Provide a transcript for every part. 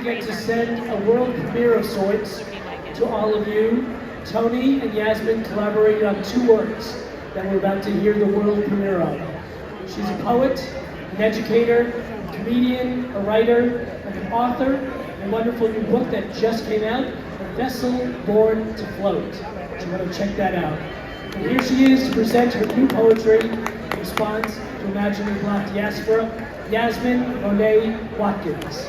get to send a world premiere of sorts to all of you. Tony and Yasmin collaborated on 2 works that we're about to hear the world premiere of. She's a poet, an educator, a comedian, a writer, and an author, a wonderful new book that just came out, A Vessel Born to Float. So you want to check that out. And here she is to present her new poetry in response to Imagining Black Diaspora, Yasmin Monet Watkins.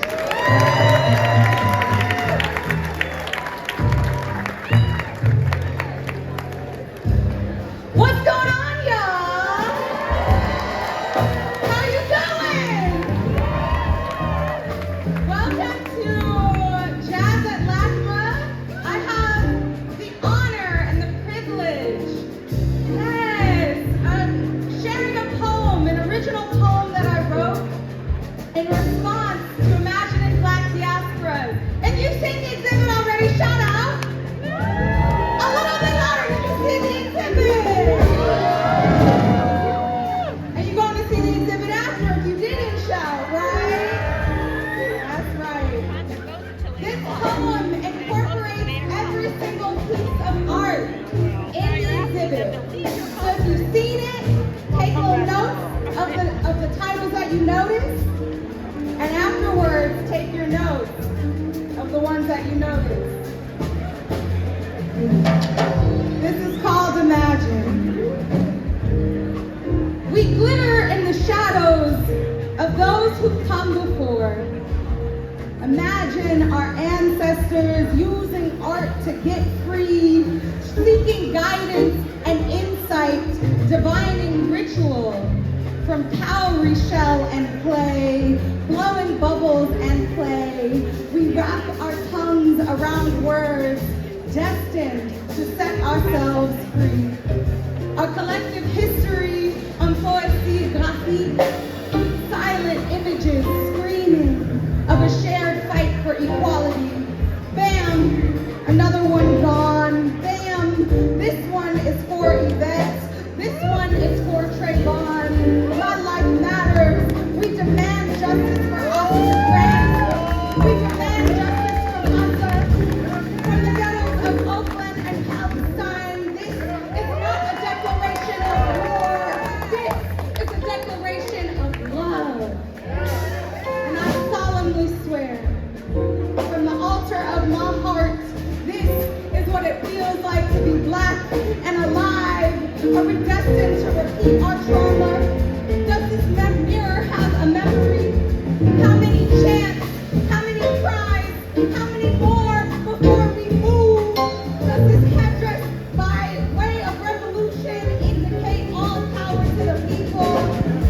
What's going on, y'all? How you doing? Welcome to Jazz at LACMA. I have the honor and the privilege, yes, of sharing a poem, an original poem that I wrote in response to Imagining Black Diasporas. If you've seen the exhibit already, shout out. A little bit louder, did you see the exhibit? And you're going to see the exhibit after if you didn't shout, right? That's right. This poem incorporates every single piece of art in the exhibit. So if you've seen it, take little notes of the titles that you noticed, and afterwards take your notes of the ones that you noticed. This is called Imagine. We glitter in the shadows of those who've come before. Imagine our ancestors using art to get free, seeking guidance and insight, divining ritual from cowrie shell and clay, blowing bubbles and play. We wrap our tongues around words, destined to set ourselves free. Our collective history on poésie graphique, silent images screaming of a shared fight for equality. Bam, another one gone. Bam, this one is for Yvette. This one is for Trayvon. My life matters. We demand justice for Oscar Grant. We demand justice for Gaza. From the ghettos of Oakland and Palestine, this is not a declaration of war. This is a declaration of love. And I solemnly swear, from the altar of my heart, this is what it feels like to be black and alive. Are we destined to repeat our trauma? Does this mirror have a memory? How many chants? How many cries? How many more before we move? Does this headdress by way of revolution indicate all power to the people?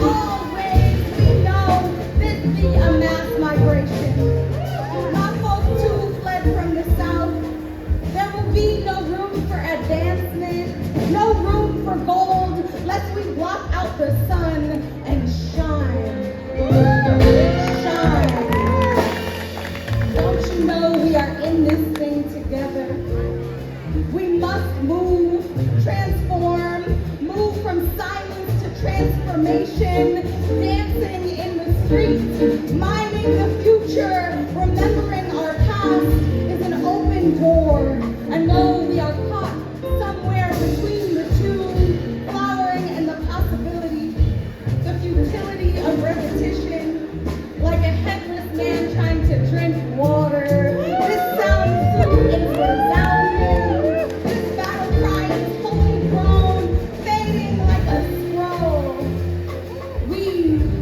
Always we know this be a mass migration. My folks too fled from the south. There will be no room for advancement, no room for gold, lest we block out the sun and shine. Shine. Don't you know we are in this thing together? We must move, transform, move from silence to transformation, dancing in the streets, mining the future, remembering our past is an open door. I know we are caught somewhere between the two, flowering in the possibility, the futility of repetition, like a headless man trying to drink water. This sound flute is resounding. This battle cry is fully grown, fading like a scroll. We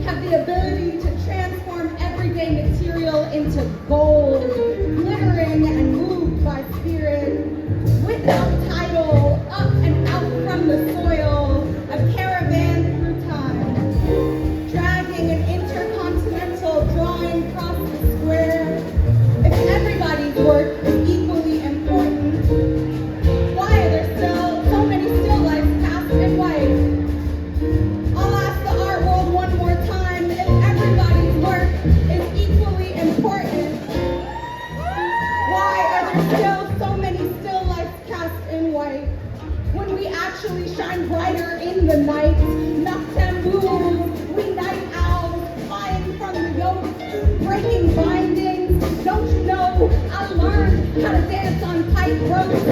have the ability to transform everyday material into gold, glittering and moved by spirit. Without title, up and out from the soil, a caravan through time, dragging an intercontinental drawing across the square. If everybody's work is equally important, why are there still so many still lifes cast in white? I'll ask the art world one more time, if everybody's work is equally important, why are there still so many still lifes cast in white? When we actually shine brighter in the night, noctambules, we night owls, flying from the yoke, breaking bindings. Don't you how to dance on tight ropes,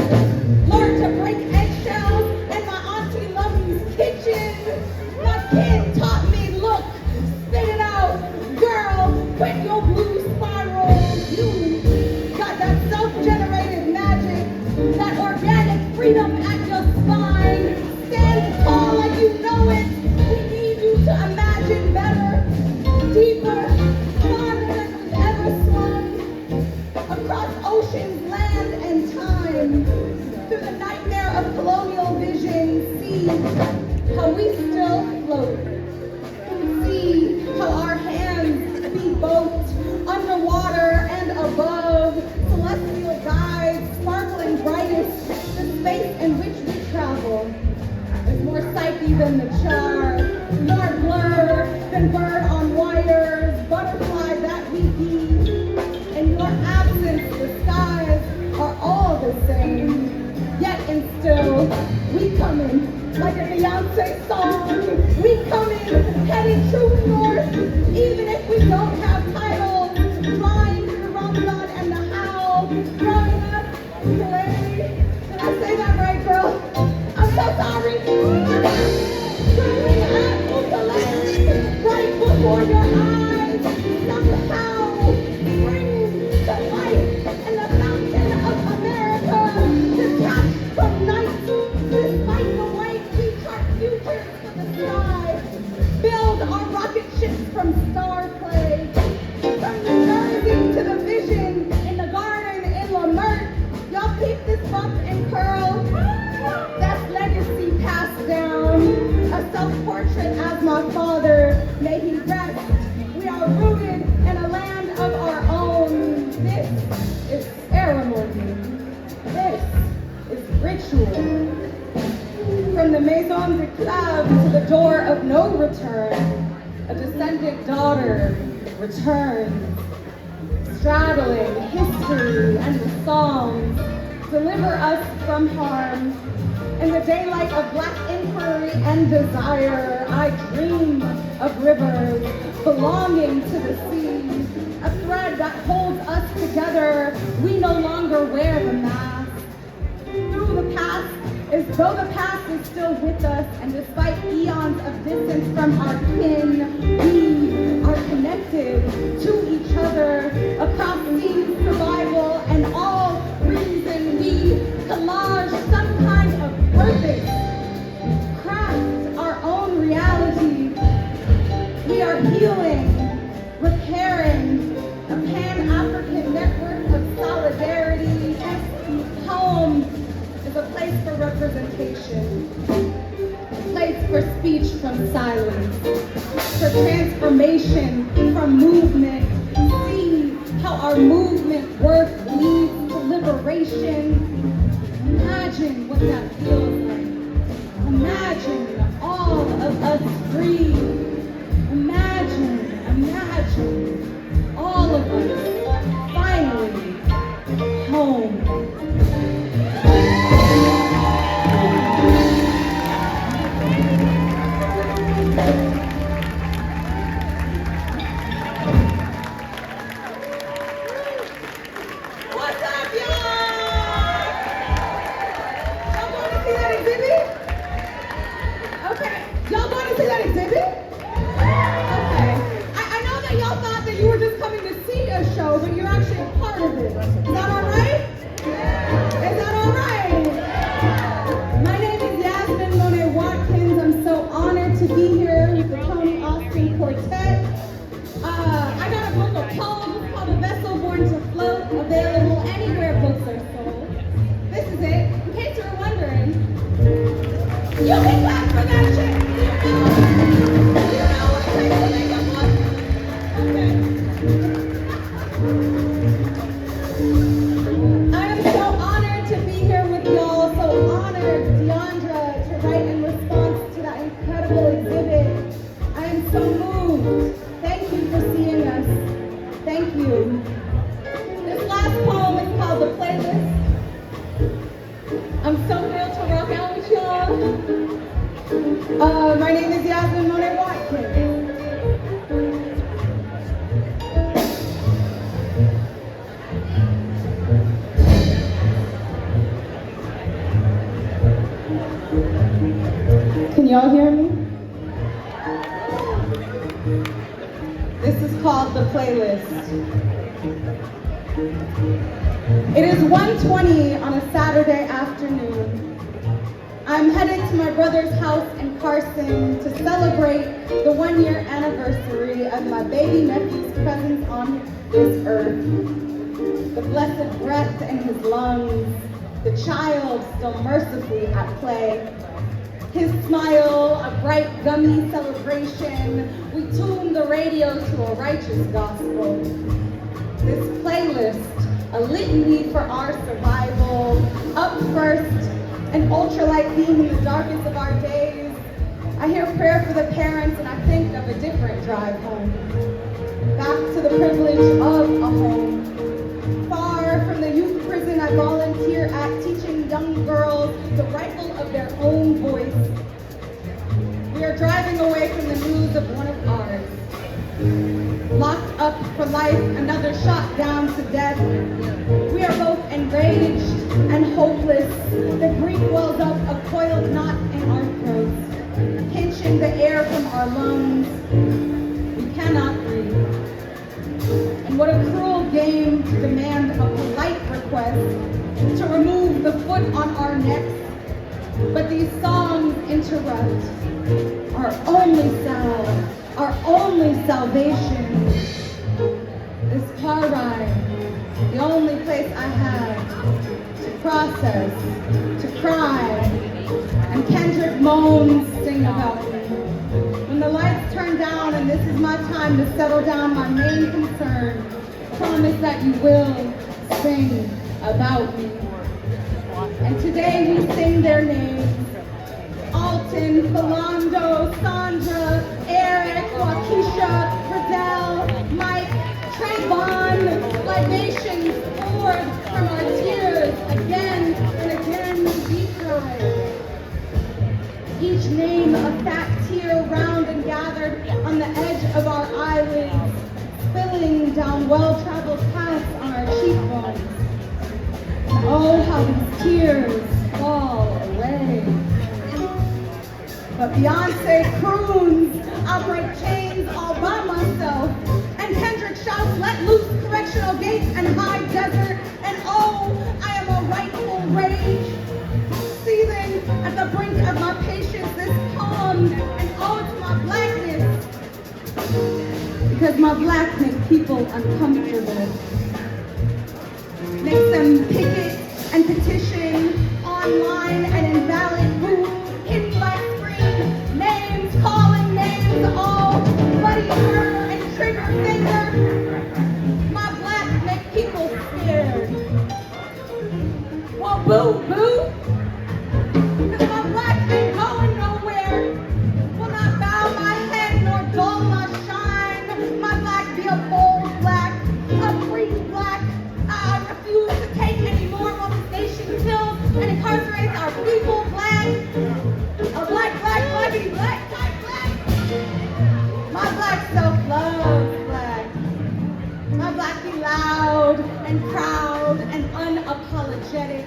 learned to break eggshells in my Auntie Lovey's kitchen. My kid taught me, look, spit it out, girl, quit your blue spiral. You got that self-generated magic, that organic freedom at your spine. Stand tall like you know it. We need you to imagine better, deeper, farther than we've ever swum, across oceans, land, and time, through the nightmare of colonial vision. See how we still float. See how our hands beat boats underwater and above, celestial guides, sparkling brightest, the space in which we travel. There's more psyche than the char, more blur than bird on wires, butterfly that we be. In your absence, the skies are all the same. Yet and still, we coming like a Beyonce song. We coming, heading true north, even if we don't have titles. Flying to the Ramadan and the howl, growing up, play. Did I say that right, girl? I'm so sorry. Growing up, ukulele, right before your eyes, somehow bringing the light and the fountain of America to catch from night. Despite the light, we chart futures for the sky, build our rocket ships from star clay. From New Jersey to the vision in the garden in Lamert, y'all keep this bump and curl. That's legacy passed down. A self-portrait as my father, may he rest. We are rooted in a land of our own. This is ceremony. This is ritual. From the maison de club to the door of no return, a descendant daughter returns, straddling history and the songs, deliver us from harm. In the daylight of black inquiry and desire, I dream of rivers belonging to the sea, a thread that holds us together. We no longer wear the mask. Through the past, as though the past is still with us, and despite eons of distance from our kin, we are connected to each other across seas, survival, and all reason. We collage some kind of purpose, craft our own reality. We are healing, repairing a Pan-African network of solidarity. Home is a place for representation, a place for speech from silence, for transformation from movement. See how our movement work leads to liberation. Imagine what that feels like. Imagine all of us free. Imagine all of us finally home. What's up, y'all? Y'all want to see that exhibit? Okay. Y'all want to see that exhibit? Okay. I know that y'all thought that you were just coming to see a show, but you're actually a part of it. Is that all right? Is that all right? My name is Watkins. I'm so honored to be here with the Tony Austin Quartet. I got a book of poems called A Vessel Born to Float, available anywhere books are sold. This is it, in case you were wondering. You can clap for that shit. You know what it takes to make a book? Okay. I am so honored to be here with y'all, so honored, Deandra, to write in response to that incredible exhibit. I am so moved. Thank you for seeing us. Thank you. This last poem is called The Playlist. I'm so thrilled to rock out with y'all. y'all hear me? This is called The Playlist. It is 1:20 on a Saturday afternoon. I'm headed to my brother's house in Carson to celebrate the 1-year anniversary of my baby nephew's presence on this earth. The blessed breath in his lungs, the child still mercifully at play. His smile, a bright gummy celebration. We tune the radio to a righteous gospel. This playlist, a litany for our survival. Up first, an ultralight beam in the darkest of our days. I hear prayer for the parents and I think of a different drive home. Back to the privilege of a home. Far from the youth prison I volunteer at, teaching young girls the rifle of their own voice. We are driving away from the news of one of ours. Locked up for life, another shot down to death. We are both enraged and hopeless. The grief wells up, a coiled knot in our throats, pinching the air from our lungs. We cannot breathe. And what a cruel game to demand a polite request to remove the foot on our necks. But these songs interrupt our only salve, our only salvation. This car ride, the only place I have to process, to cry. And Kendrick moans, sing about me. When the lights turn down and this is my time to settle down, my main concern, promise that you will sing about me. And today we sing their names. Alton, Philando, Sandra, Eric, Waukesha, Verdell, Mike, Trayvon, libations poured from our tears again and again we cry. Each name a fat tear round and gathered on the edge of our eyelids, spilling down well-traveled paths on our cheekbones. And oh, how these tears fall away. But Beyonce croons, I'll break chains all by myself. And Kendrick shouts, let loose correctional gates and high desert. And oh, I am a rightful rage, seething at the brink of my patience, this poem, and ode to my blackness. Because my black makes people uncomfortable. Makes them picket and petition online and in ballot booths, hidden by screen, names, calling names, all bloody murder and trigger finger. My black make people scared. Well, boo, boo. Cause my black ain't going nowhere. Will not bow my head nor dull my shine. My black be a bold black, a free black. I refuse to take any more while this nation kills and incarcerates our people black. A black, black, blackity, black, black, black. My black self-love black. My black be loud and proud and unapologetic.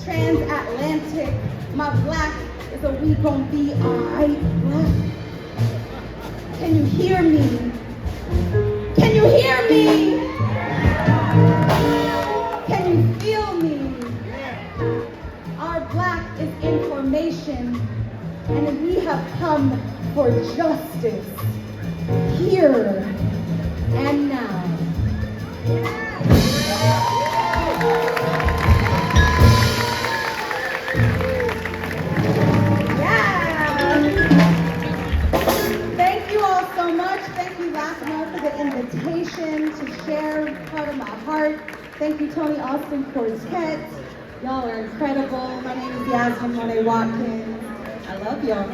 Transatlantic. My black is a we gon' be alright black. Can you hear me? Can you hear me? Can you feel me? Our black is information, and we have come for justice here and now. Thank you all so much. Thank you, LACMA, for the invitation to share part of my heart. Thank you, Tony Austin Quartet. Y'all are incredible. My name is Yasmin Monet Watkins. I love y'all.